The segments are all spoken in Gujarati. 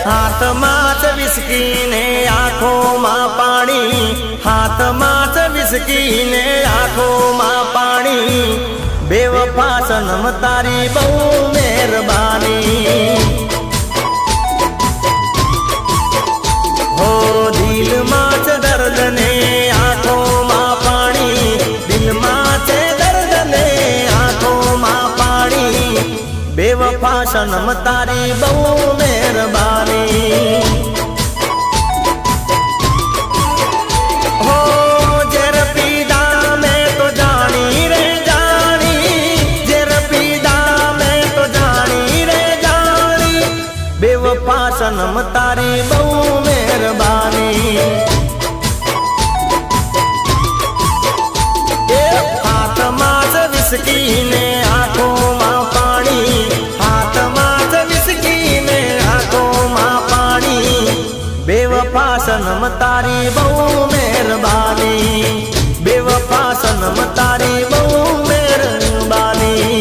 હાથમાં જ વિસ્કી ને આંખોમાં પાણી, હાથમાં જ વિસ્કી ને આંખોમાં પાણી, બેવફા સનમ તારી બહુ મહેરબાની. હો દિલમાં છે દર્દ ને આંખોમાં પાણી, દિલમાં છે દર્દ ને આંખોમાં પાણી, બેવફા સનમ તારી બહુ મહેરબાની. હો ઝેર પીધા મેં તો જાણી રે જાણી, ઝેર પીધા મેં તો જાણી રે જાણી, બેવફા સનમ તારી બહુ મહેરબાની. હાથમાં જ વિસ્કી ને આંખોમાં પાણી, હાથમાં જ વિસ્કી ને આંખોમાં પાણી, બેવફા સનમ તારી બહુ મહેરબાની, બેવફા સનમ તારી બહુ મહેરબાની.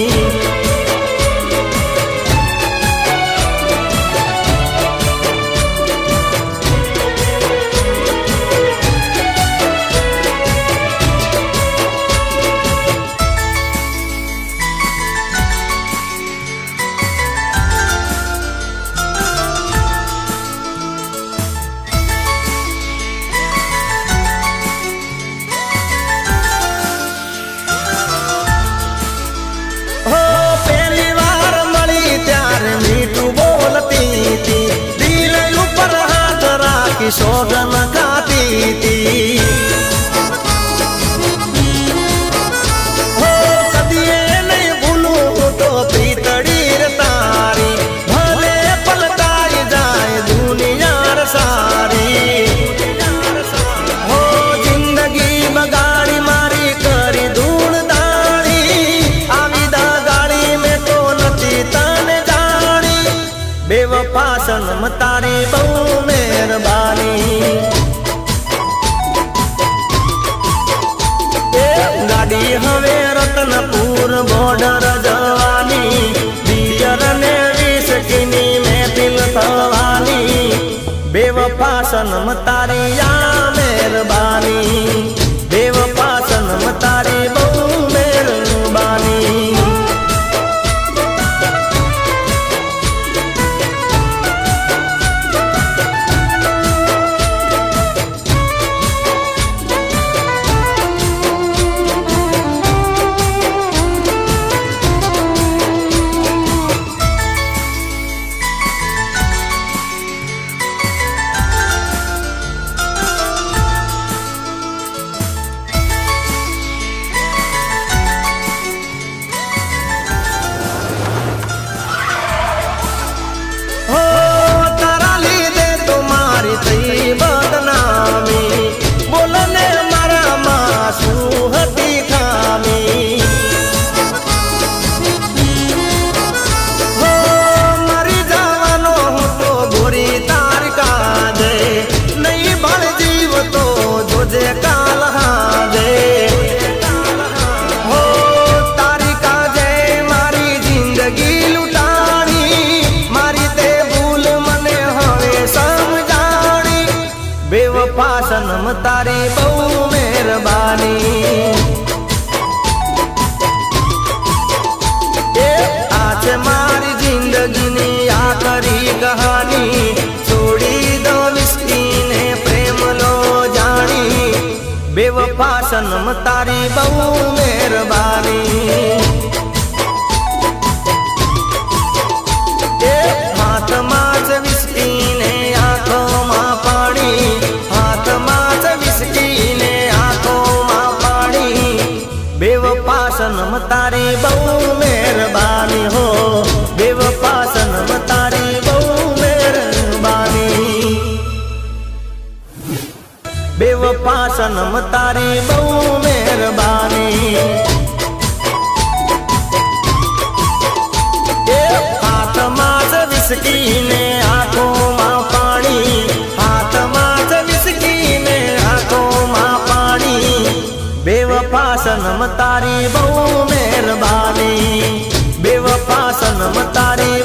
સોગન ખાતી તી, હો કદીએ નહીં ભૂલું તો પ્રીતડી રે તારી, ભલે પલટાઈ જાય દુનિયા સારી. હો જિંદગી બગાડી મારી કરી ધૂળ દાણી, આવી દા ગાડી મેં તો નથી તને જાણી, બેવફા સનમ તારી બહુ મહેરબાની. ગાડી હવે રતનપુર બોર્ડર જવાની, દિયર ને વિસ્કીની મહેફિલ થવાની, બેવફા સનમ તારી આ મહેરબાની, બેવફા સનમ તારી બહુ મહેરબાની. બેવફા સનમ તારી બહુ મહેરબાની. આ છે મારી જિંદગીની આખરી કહાની, છોડી દો વિસ્કી ને પ્રેમ લો જાણી, બેવફા સનમ તારી બહુ મહેરબાની. હાથમાં જ વિસ્કી ને આંખોમાં પાણી, હાથમાં જ વિસ્કી ને આંખોમાં પાણી, બેવફા સનમ તારી બહુ મહેરબાની. હો બેવફા સનમ તારી બહુ મહેરબાની, બેવફા સનમ તારી બહુ મહેરબાની. હાથમાં જ વિસ્કી ને આંખોમાં પાણી, હાથમાં જ વિસ્કી ને આંખોમાં પાણી, બેવફા સનમ તારી બહુ મહેરબાની, બેવફા સનમ તારી